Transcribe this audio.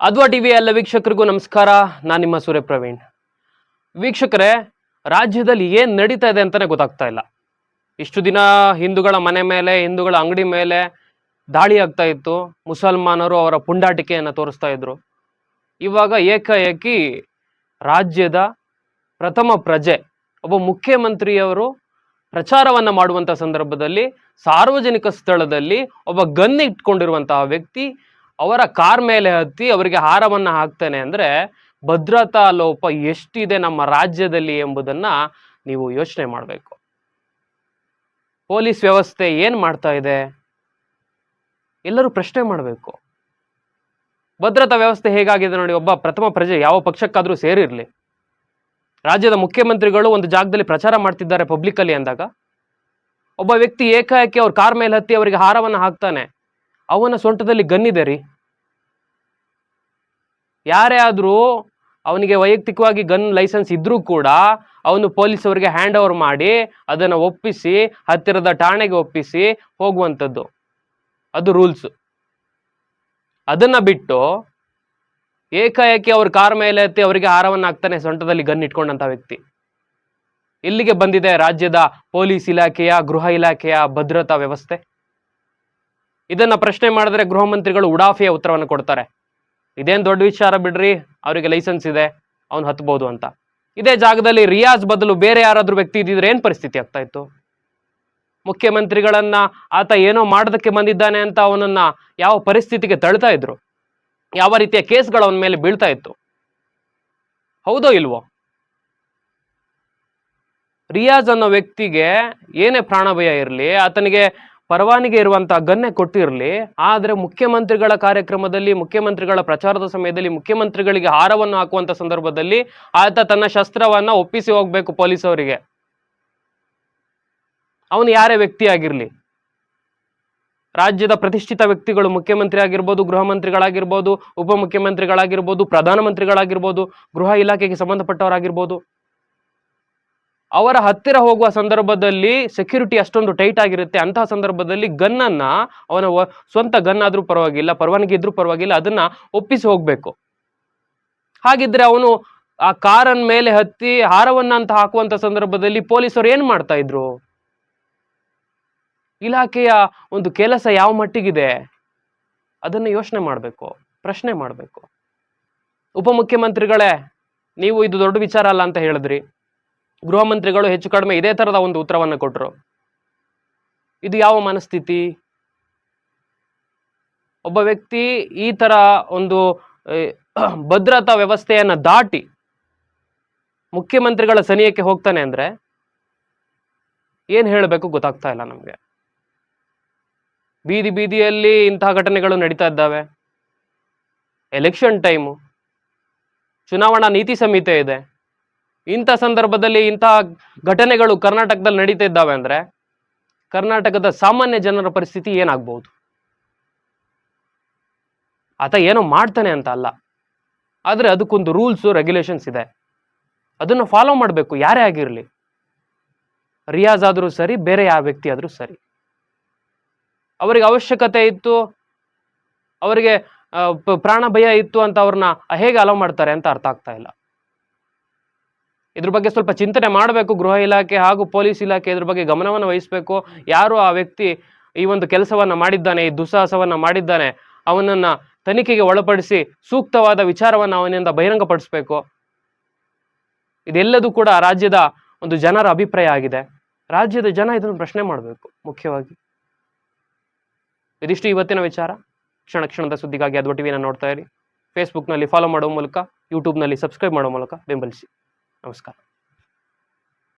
ಅದ್ವಾ TV ಎಲ್ಲ ವೀಕ್ಷಕರಿಗೂ ನಮಸ್ಕಾರ. ನಾನು ನಿಮ್ಮ ಸೂರ್ಯ ಪ್ರವೀಣ್. ವೀಕ್ಷಕರೇ, ರಾಜ್ಯದಲ್ಲಿ ಏನ್ ನಡೀತಾ ಇದೆ ಅಂತಾನೆ ಗೊತ್ತಾಗ್ತಾ ಇಲ್ಲ. ಇಷ್ಟು ದಿನ ಹಿಂದೂಗಳ ಮನೆ ಮೇಲೆ, ಹಿಂದೂಗಳ ಅಂಗಡಿ ಮೇಲೆ ದಾಳಿ ಆಗ್ತಾ ಇತ್ತು. ಮುಸಲ್ಮಾನರು ಅವರ ಪುಂಡಾಟಿಕೆಯನ್ನು ತೋರಿಸ್ತಾ ಇದ್ರು. ಇವಾಗ ಏಕಾಏಕಿ ರಾಜ್ಯದ ಪ್ರಥಮ ಪ್ರಜೆ ಒಬ್ಬ ಮುಖ್ಯಮಂತ್ರಿಯವರು ಪ್ರಚಾರವನ್ನ ಮಾಡುವಂತ ಸಂದರ್ಭದಲ್ಲಿ ಸಾರ್ವಜನಿಕ ಸ್ಥಳದಲ್ಲಿ ಒಬ್ಬ ಗನ್ ಇಟ್ಕೊಂಡಿರುವಂತಹ ವ್ಯಕ್ತಿ ಅವರ ಕಾರ್ ಮೇಲೆ ಹತ್ತಿ ಅವರಿಗೆ ಹಾರವನ್ನ ಹಾಕ್ತಾನೆ ಅಂದ್ರೆ ಭದ್ರತಾ ಲೋಪ ಎಷ್ಟಿದೆ ನಮ್ಮ ರಾಜ್ಯದಲ್ಲಿ ಎಂಬುದನ್ನ ನೀವು ಯೋಚನೆ ಮಾಡಬೇಕು. ಪೊಲೀಸ್ ವ್ಯವಸ್ಥೆ ಏನ್ ಮಾಡ್ತಾ ಇದೆ ಎಲ್ಲರೂ ಪ್ರಶ್ನೆ ಮಾಡಬೇಕು. ಭದ್ರತಾ ವ್ಯವಸ್ಥೆ ಹೇಗಾಗಿದೆ ನೋಡಿ. ಒಬ್ಬ ಪ್ರಥಮ ಪ್ರಜೆ ಯಾವ ಪಕ್ಷಕ್ಕಾದ್ರೂ ಸೇರಿರ್ಲಿ, ರಾಜ್ಯದ ಮುಖ್ಯಮಂತ್ರಿಗಳು ಒಂದು ಜಾಗದಲ್ಲಿ ಪ್ರಚಾರ ಮಾಡ್ತಿದ್ದಾರೆ ಪಬ್ಲಿಕ್ ಅಲ್ಲಿ ಅಂದಾಗ ಒಬ್ಬ ವ್ಯಕ್ತಿ ಏಕಾಏಕಿ ಅವ್ರ ಕಾರ್ ಮೇಲೆ ಹತ್ತಿ ಅವರಿಗೆ ಹಾರವನ್ನ ಹಾಕ್ತಾನೆ. ಅವನ ಸೊಂಟದಲ್ಲಿ ಗನ್ನಿದೆ ರೀ. ಯಾರೇ ಆದ್ರೂ ಅವನಿಗೆ ವೈಯಕ್ತಿಕವಾಗಿ ಗನ್ ಲೈಸೆನ್ಸ್ ಇದ್ರೂ ಕೂಡ ಅವನು ಪೊಲೀಸ್ ಅವರಿಗೆ ಹ್ಯಾಂಡ್ ಓವರ್ ಮಾಡಿ ಅದನ್ನ ಒಪ್ಪಿಸಿ ಹತ್ತಿರದ ಠಾಣೆಗೆ ಒಪ್ಪಿಸಿ ಹೋಗುವಂಥದ್ದು, ಅದು ರೂಲ್ಸ್. ಅದನ್ನ ಬಿಟ್ಟು ಏಕಾಏಕಿ ಅವ್ರ ಕಾರ್ ಮೇಲೆ ಹತ್ತಿ ಅವರಿಗೆ ಹಾರವನ್ನ ಹಾಕ್ತಾನೆ ಸೊಂಟದಲ್ಲಿ ಗನ್ ಇಟ್ಕೊಂಡಂತ ವ್ಯಕ್ತಿ. ಇಲ್ಲಿಗೆ ಬಂದಿದೆ ರಾಜ್ಯದ ಪೊಲೀಸ್ ಇಲಾಖೆಯ, ಗೃಹ ಇಲಾಖೆಯ ಭದ್ರತಾ ವ್ಯವಸ್ಥೆ. ಇದನ್ನ ಪ್ರಶ್ನೆ ಮಾಡಿದ್ರೆ ಗೃಹ ಮಂತ್ರಿಗಳು ಉಡಾಫೆಯ ಉತ್ತರವನ್ನು ಕೊಡ್ತಾರೆ. ಇದೇನ್ ದೊಡ್ಡ ವಿಚಾರ ಬಿಡ್ರಿ, ಅವರಿಗೆ ಲೈಸೆನ್ಸ್ ಇದೆ, ಅವ್ನು ಹತ್ಬಹುದು ಅಂತ. ಇದೇ ಜಾಗದಲ್ಲಿ ರಿಯಾಜ್ ಬದಲು ಬೇರೆ ಯಾರಾದ್ರೂ ವ್ಯಕ್ತಿ ಇದ್ದಿದ್ರೆ ಏನ್ ಪರಿಸ್ಥಿತಿ ಆಗ್ತಾ ಇತ್ತು? ಮುಖ್ಯಮಂತ್ರಿಗಳನ್ನ ಆತ ಏನೋ ಮಾಡೋದಕ್ಕೆ ಬಂದಿದ್ದಾನೆ ಅಂತ ಅವನನ್ನ ಯಾವ ಪರಿಸ್ಥಿತಿಗೆ ತಳ್ತಾ ಇದ್ರು, ಯಾವ ರೀತಿಯ ಕೇಸ್ಗಳು ಅವನ ಮೇಲೆ ಬೀಳ್ತಾ ಇತ್ತು, ಹೌದೋ ಇಲ್ವೋ? ರಿಯಾಜ್ ಅನ್ನೋ ವ್ಯಕ್ತಿಗೆ ಏನೇ ಪ್ರಾಣ ಭಯ ಇರಲಿ, ಆತನಿಗೆ ಪರವಾನಗಿ ಇರುವಂತಹ ಗನ್ನೆ ಕೊಟ್ಟಿರಲಿ, ಆದ್ರೆ ಮುಖ್ಯಮಂತ್ರಿಗಳ ಕಾರ್ಯಕ್ರಮದಲ್ಲಿ, ಮುಖ್ಯಮಂತ್ರಿಗಳ ಪ್ರಚಾರದ ಸಮಯದಲ್ಲಿ, ಮುಖ್ಯಮಂತ್ರಿಗಳಿಗೆ ಹಾರವನ್ನು ಹಾಕುವಂತ ಸಂದರ್ಭದಲ್ಲಿ ಆತ ತನ್ನ ಶಸ್ತ್ರವನ್ನ ಒಪ್ಪಿಸಿ ಹೋಗ್ಬೇಕು ಪೊಲೀಸ್ ಅವರಿಗೆ. ಅವನು ಯಾರೇ ವ್ಯಕ್ತಿ ಆಗಿರ್ಲಿ, ರಾಜ್ಯದ ಪ್ರತಿಷ್ಠಿತ ವ್ಯಕ್ತಿಗಳು, ಮುಖ್ಯಮಂತ್ರಿ ಆಗಿರ್ಬೋದು, ಗೃಹ ಮಂತ್ರಿಗಳಾಗಿರ್ಬೋದು, ಉಪಮುಖ್ಯಮಂತ್ರಿಗಳಾಗಿರ್ಬೋದು, ಪ್ರಧಾನಮಂತ್ರಿಗಳಾಗಿರ್ಬೋದು, ಗೃಹ ಇಲಾಖೆಗೆ ಸಂಬಂಧಪಟ್ಟವರಾಗಿರ್ಬೋದು, ಅವರ ಹತ್ತಿರ ಹೋಗುವ ಸಂದರ್ಭದಲ್ಲಿ ಸೆಕ್ಯೂರಿಟಿ ಅಷ್ಟೊಂದು ಟೈಟ್ ಆಗಿರುತ್ತೆ. ಅಂತಹ ಸಂದರ್ಭದಲ್ಲಿ ಗನ್ನನ್ನ, ಅವನ ಸ್ವಂತ ಗನ್ ಆದ್ರೂ ಪರವಾಗಿಲ್ಲ, ಪರವಾನಗಿ ಇದ್ರೂ ಪರವಾಗಿಲ್ಲ, ಅದನ್ನ ಒಪ್ಪಿಸಿ ಹೋಗ್ಬೇಕು. ಹಾಗಿದ್ರೆ ಅವನು ಆ ಕಾರನ್ ಮೇಲೆ ಹತ್ತಿ ಹಾರವನ್ನ ಅಂತ ಹಾಕುವಂತ ಸಂದರ್ಭದಲ್ಲಿ ಪೊಲೀಸರು ಏನ್ ಮಾಡ್ತಾ ಇದ್ರು? ಇಲಾಖೆಯ ಒಂದು ಕೆಲಸ ಯಾವ ಮಟ್ಟಿಗಿದೆ ಅದನ್ನ ಯೋಚನೆ ಮಾಡ್ಬೇಕು, ಪ್ರಶ್ನೆ ಮಾಡ್ಬೇಕು. ಉಪಮುಖ್ಯಮಂತ್ರಿಗಳೇ, ನೀವು ಇದು ದೊಡ್ಡ ವಿಚಾರ ಅಲ್ಲ ಅಂತ ಹೇಳಿದ್ರಿ. ಗೃಹ ಮಂತ್ರಿಗಳು ಹೆಚ್ಚು ಕಡಿಮೆ ಇದೇ ತರದ ಒಂದು ಉತ್ತರವನ್ನು ಕೊಟ್ಟರು. ಇದು ಯಾವ ಮನಸ್ಥಿತಿ? ಒಬ್ಬ ವ್ಯಕ್ತಿ ಈ ತರ ಒಂದು ಭದ್ರತಾ ವ್ಯವಸ್ಥೆಯನ್ನ ದಾಟಿ ಮುಖ್ಯಮಂತ್ರಿಗಳ ಸನಿಹಕ್ಕೆ ಹೋಗ್ತಾನೆ ಅಂದ್ರೆ ಏನ್ ಹೇಳಬೇಕು ಗೊತ್ತಾಗ್ತಾ ಇಲ್ಲ ನಮ್ಗೆ. ಬೀದಿ ಬೀದಿಯಲ್ಲಿ ಇಂತಹ ಘಟನೆಗಳು ನಡೀತಾ ಇದ್ದಾವೆ. ಎಲೆಕ್ಷನ್ ಟೈಮು, ಚುನಾವಣಾ ನೀತಿ ಸಂಹಿತೆ ಇದೆ. ಇಂಥ ಸಂದರ್ಭದಲ್ಲಿ ಇಂತಹ ಘಟನೆಗಳು ಕರ್ನಾಟಕದಲ್ಲಿ ನಡೀತಾ ಇದ್ದಾವೆ ಅಂದ್ರೆ ಕರ್ನಾಟಕದ ಸಾಮಾನ್ಯ ಜನರ ಪರಿಸ್ಥಿತಿ ಏನಾಗ್ಬಹುದು? ಆತ ಏನೋ ಮಾಡ್ತಾನೆ ಅಂತ ಅಲ್ಲ, ಆದ್ರೆ ಅದಕ್ಕೊಂದು ರೂಲ್ಸ್, ರೆಗ್ಯುಲೇಷನ್ಸ್ ಇದೆ. ಅದನ್ನು ಫಾಲೋ ಮಾಡಬೇಕು, ಯಾರೇ ಆಗಿರ್ಲಿ. ರಿಯಾಜ್ ಆದ್ರೂ ಸರಿ, ಬೇರೆ ಯಾವ ವ್ಯಕ್ತಿ ಆದ್ರೂ ಸರಿ. ಅವರಿಗೆ ಅವಶ್ಯಕತೆ ಇತ್ತು, ಅವರಿಗೆ ಪ್ರಾಣ ಭಯ ಇತ್ತು ಅಂತ ಅವ್ರನ್ನ ಹೇಗೆ ಅಲೋ ಮಾಡ್ತಾರೆ ಅಂತ ಅರ್ಥ ಆಗ್ತಾ ಇಲ್ಲ. ಇದ್ರ ಬಗ್ಗೆ ಸ್ವಲ್ಪ ಚಿಂತನೆ ಮಾಡಬೇಕು ಗೃಹ ಇಲಾಖೆ ಹಾಗೂ ಪೊಲೀಸ್ ಇಲಾಖೆ. ಇದ್ರ ಬಗ್ಗೆ ಗಮನವನ್ನು ವಹಿಸಬೇಕು. ಯಾರು ಆ ವ್ಯಕ್ತಿ ಈ ಒಂದು ಕೆಲಸವನ್ನ ಮಾಡಿದ್ದಾನೆ, ಈ ದುಸ್ಸಾಹಸವನ್ನ ಮಾಡಿದ್ದಾನೆ, ಅವನನ್ನ ತನಿಖೆಗೆ ಒಳಪಡಿಸಿ ಸೂಕ್ತವಾದ ವಿಚಾರವನ್ನ ಅವನಿಂದ ಬಹಿರಂಗಪಡಿಸ್ಬೇಕು. ಇದೆಲ್ಲದೂ ಕೂಡ ರಾಜ್ಯದ ಒಂದು ಜನರ ಅಭಿಪ್ರಾಯ ಆಗಿದೆ. ರಾಜ್ಯದ ಜನ ಇದನ್ನು ಪ್ರಶ್ನೆ ಮಾಡಬೇಕು ಮುಖ್ಯವಾಗಿ. ಇದಿಷ್ಟು ಇವತ್ತಿನ ವಿಚಾರ. ಕ್ಷಣ ಕ್ಷಣದ ಸುದ್ದಿಗಾಗಿ ಅದ್ವಾ ಟಿವಿನ ನೋಡ್ತಾ ಇರಿ. ಫೇಸ್ಬುಕ್ನಲ್ಲಿ ಫಾಲೋ ಮಾಡುವ ಮೂಲಕ, ಯೂಟ್ಯೂಬ್ನಲ್ಲಿ ಸಬ್ಸ್ಕ್ರೈಬ್ ಮಾಡುವ ಮೂಲಕ ಬೆಂಬಲಿಸಿ. ನಮಸ್ಕಾರ.